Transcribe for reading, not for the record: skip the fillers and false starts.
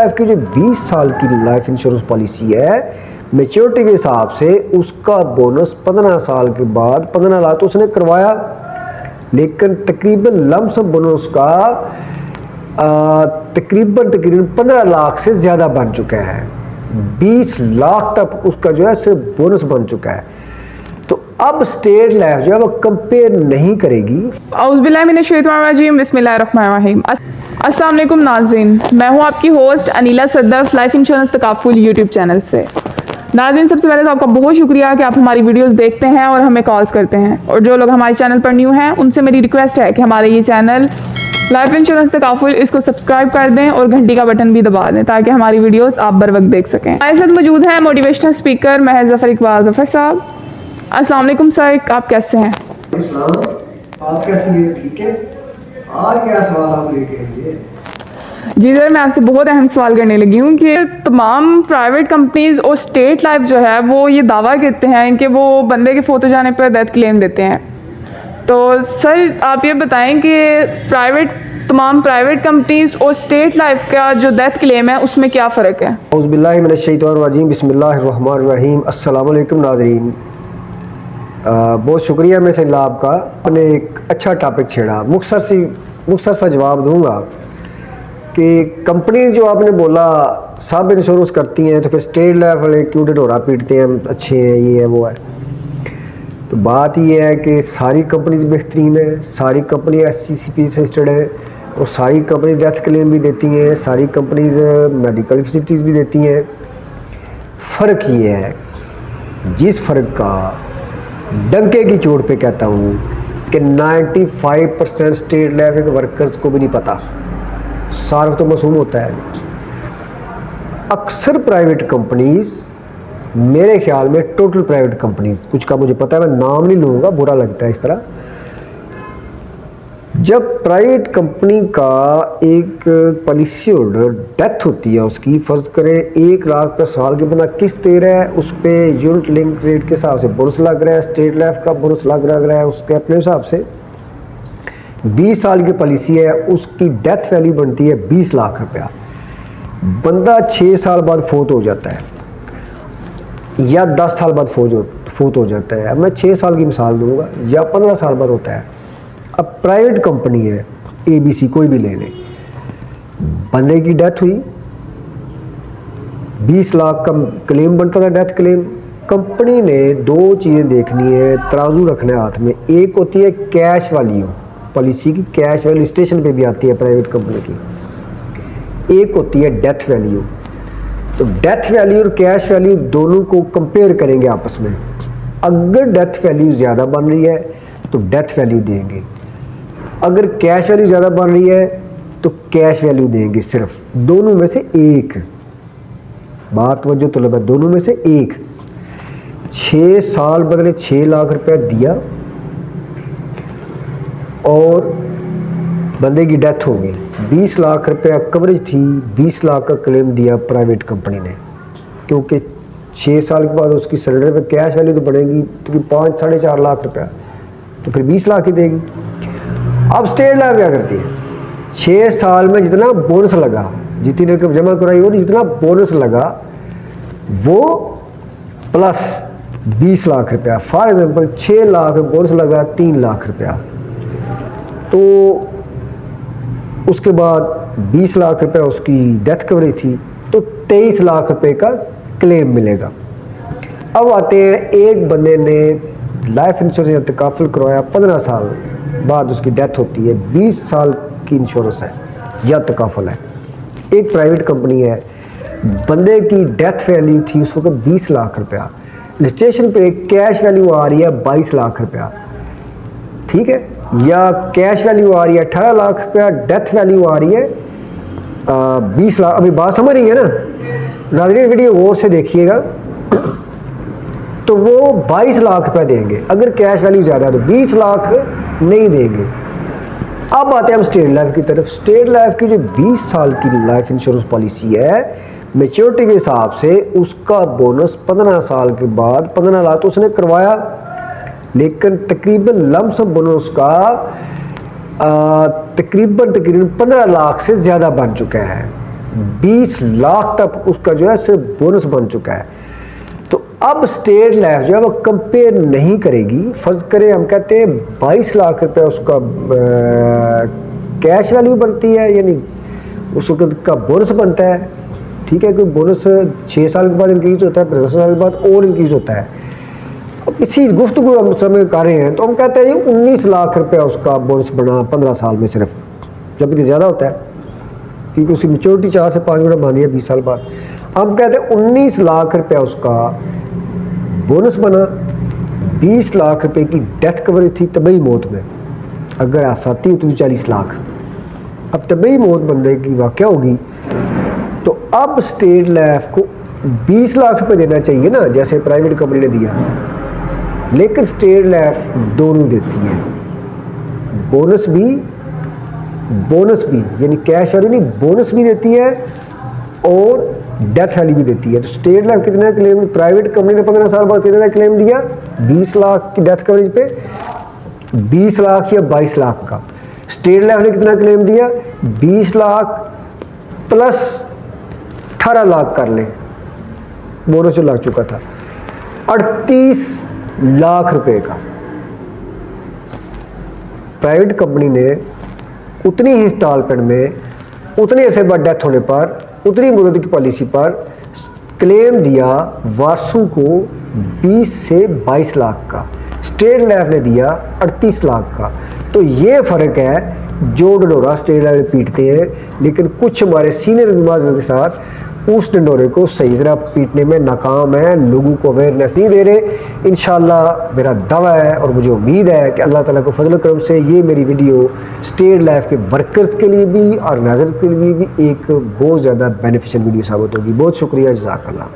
Life की जो 20 साल की लाइफ इंश्योरेंस पॉलिसी है, मेच्योरिटी के हिसाब से उसका बोनस 15 साल के बाद 15 लाख तो उसने करवाया, लेकिन तकरीबन लमसम बोनस का तकरीबन 15 लाख से ज़्यादा बन चुका है। 20 लाख तक उसका जो है सिर्फ बोनस बन चुका है। तो अब स्टेट लाइफ जो है वो कंपेयर नहीं करेगी। अस्सलाम वालेकुम नाज़रीन, मैं हूं आपकी host Anila सद्दफ life insurance takaful YouTube channel से। नाज़रीन, सबसे पहले तो आपका बहुत शुक्रिया कि आप हमारी वीडियोस देखते हैं और हमें कॉल्स करते हैं। और जो लोग हमारे चैनल पर न्यू हैं उनसे मेरी रिक्वेस्ट है कि हमारे ये चैनल लाइफ इंश्योरेंस तकाफुल इसको सब्सक्राइब कर दें और घंटी का बटन भी दबा दें ताकि हमारी वीडियोस आप बर वक्त देख सकें। हमारे साथ मौजूद हैं मोटिवेशनल स्पीकर महज ज़फ़र इकबाल ज़फ़र साहब। अस्सलाम वालेकुम सर, आप कैसे हैं? आप कैसे हैं? ठीक है। आज क्या सवाल आप लेके आए? जी सर, मैं आपसे बहुत अहम सवाल करने लगी हूँ कि तमाम प्राइवेट कंपनीज़ और स्टेट लाइफ जो है वो ये दावा करते हैं कि वो बंदे के फोतो जाने पर डेथ क्लेम देते हैं। तो सर आप ये बताएं कि तमाम प्राइवेट कंपनीज़ और स्टेट लाइफ का जो डेथ क्लेम है उसमें क्या फ़र्क है? औज़ुबिल्लाहि मिनश्शैतानिर्रजीम, बिस्मिल्लाहिर्रहमानिर्रहीम। अस्सलाम वालेकुम नाज़रीन, बहुत शुक्रिया मैं से आपका। आपने एक अच्छा टॉपिक छेड़ा। मुख्तसर सा जवाब दूंगा कि कंपनी जो आपने बोला सब इंश्योरेंस करती हैं, तो फिर स्टेट लाइफ वाले क्यों ढोरा पीटते हैं, अच्छे हैं, ये है वो है। तो बात ये है कि सारी कंपनीज बेहतरीन है, सारी कंपनी SCCP रजिस्टर्ड है और सारी कंपनी डेथ क्लेम भी देती हैं, सारी कंपनीज मेडिकल फैसिलिटीज़ भी देती हैं। फ़र्क ये है, जिस फ़र्क का डंके की चोट पे कहता हूँ कि 95% स्टेट लाइफ के वर्कर्स को भी नहीं पता, सारा तो मासूम होता है। अक्सर प्राइवेट कंपनीज, मेरे ख्याल में टोटल प्राइवेट कंपनीज, कुछ का मुझे पता है, मैं नाम नहीं लूँगा, बुरा लगता है इस तरह। जब प्राइवेट कंपनी का एक पॉलिसी होल्डर डेथ होती है, उसकी फ़र्ज़ करें 1 लाख पर साल के बंदा किस्त दे रहा है, उस पर यूनिट लिंक रेट के हिसाब से बोनस लग रहा है, स्टेट लाइफ का बोनस लग रहा है उसके अपने हिसाब से। 20 साल की पॉलिसी है, उसकी डेथ वैल्यू बनती है 20 लाख रुपया। बंदा 6 साल बाद फोत हो जाता है या 10 साल बाद फोत हो जाता है। अब मैं 6 साल की मिसाल दूंगा, या 15 साल बाद होता है। अब प्राइवेट कंपनी है, ABC कोई भी ले लें, बंदे की डेथ हुई, 20 लाख का क्लेम बनता था, डेथ क्लेम। कंपनी ने 2 चीज़ें देखनी है, तराजू रखना है हाथ में। एक होती है कैश वैल्यू, पॉलिसी की कैश वैल्यू स्टेशन पे भी आती है प्राइवेट कंपनी की। एक होती है डेथ वैल्यू। तो डेथ वैल्यू और कैश वैल्यू दोनों को कंपेयर करेंगे आपस में। अगर डेथ वैल्यू ज़्यादा बन रही है तो डेथ वैल्यू देंगे, अगर कैश वैल्यू ज़्यादा बन रही है तो कैश वैल्यू देंगे। सिर्फ दोनों में से एक बात वजह तलब है, दोनों में से एक। 6 साल बदले 6 लाख रुपया दिया और बंदे की डेथ हो गई, 20 लाख रुपया कवरेज थी, 20 लाख का क्लेम दिया प्राइवेट कंपनी ने, क्योंकि 6 साल के बाद उसकी सरेंडर पे कैश वैल्यू तो बढ़ेगी, तो 5-4.5 लाख रुपया, तो फिर 20 लाख ही देगी। अब स्टेट लाइफ क्या करती है, 6 साल में जितना बोनस लगा, जितनी रकम जमा कराई और जितना बोनस लगा वो प्लस 20 लाख रुपया। फॉर एग्जाम्पल 6 लाख में बोनस लगा 3 लाख रुपया, तो उसके बाद 20 लाख रुपया उसकी डेथ कवरेज थी, तो 23 लाख रुपए का क्लेम मिलेगा। अब आते हैं, एक बंदे ने लाइफ इंश्योरेंस तकाफुल करवाया, 15 साल बाद उसकी डेथ होती है, 20 साल की इंश्योरेंस है या तकाफुल है। एक प्राइवेट कंपनी है, बंदे की डेथ वैल्यू थी उस वक्त 20 लाख रुपया, रजिस्ट्रेशन पे कैश वैल्यू आ रही है 22 लाख रुपया, ठीक है, या कैश वैल्यू आ रही है 18 लाख रुपया, डेथ वैल्यू आ रही है 20 लाख। अभी बात समझ रही है ना नाज़रीन? वीडियो गौर से देखिएगा। तो वो 22 लाख रुपया देंगे, अगर कैश वैल्यू ज़्यादा है तो 20 लाख नहीं देंगे। अब आते हैं हम स्टेट लाइफ की तरफ। स्टेट लाइफ की जो 20 साल की लाइफ इंश्योरेंस पॉलिसी है, मेच्योरिटी के हिसाब से उसका बोनस 15 साल के बाद 15 लाख तो उसने करवाया, लेकिन तकरीबन लमसम बोनस का तकरीबन 15 लाख से ज़्यादा बन चुका है। 20 लाख तक उसका जो है सिर्फ बोनस बन चुका है। तो अब स्टेट लाइफ जो है वो कंपेयर नहीं करेगी। फर्ज करें हम कहते हैं 22 लाख रुपए उसका कैश वैल्यू बनती है, यानी उस वक्त का बोनस बनता है, ठीक है, क्योंकि बोनस 6 साल के बाद इंक्रीज होता है, फिर 10 साल के बाद और इंक्रीज होता है। अब इसी गुफ्तगू हम समय कर रहे हैं तो हम कहते हैं 19 लाख रुपए उसका बोनस बना 15 साल में सिर्फ, जबकि ज़्यादा होता है क्योंकि उसकी मेच्योरिटी 4 से 5 गुना मानी है 20 साल बाद। हम कहते हैं 19 लाख रुपए उसका बोनस बना, 20 लाख रुपए की डेथ कवरेज थी तबई मौत में, अगर आसाती होती तो 40 लाख। अब तबई मौत बंदे की वाक़या होगी तो अब स्टेट लाइफ को 20 लाख रुपए देना चाहिए ना, जैसे प्राइवेट कंपनी ने दिया, लेकिन स्टेट लाइफ दोनों देती है, बोनस भी यानी कैश वाली नहीं, बोनस भी देती है और डेथ वाली भी देती है। तो स्टेट लाइफ कितना क्लेम, प्राइवेट कंपनी ने 15 साल बाद कितना क्लेम दिया 20 लाख की डेथ कवरेज पे, 20 लाख या 22 लाख का। स्टेट लाइफ ने कितना क्लेम दिया 20 लाख प्लस 18 लाख कर ले, बोनस जो लग चुका था 38 लाख रुपए का। प्राइवेट कंपनी ने उतनी ही इंस्टॉलमेंट में उतने ऐसे बाद डेथ होने पर उतनी मुद्दत की पॉलिसी पर क्लेम दिया वारसों को 20 से 22 लाख का, स्टेट लाइफ ने दिया 38 लाख का। तो ये फ़र्क है जो ढंढोरा स्टेट लाइफ पीटते हैं, लेकिन कुछ हमारे सीनियर नुमाइंदों के साथ उस ढंढोरे को सही तरह पीटने में नाकाम है, लोगों को अवेयरनेस नहीं दे रहे। इंशाल्लाह मेरा दावा है और मुझे उम्मीद है कि अल्लाह ताला को फजल करम से ये मेरी वीडियो स्टेट लाइफ के वर्कर्स के लिए भी और नाज़रीन के लिए भी एक बहुत ज़्यादा बेनिफिशियल वीडियो साबित होगी। बहुत शुक्रिया, जज़ाकल्लाह।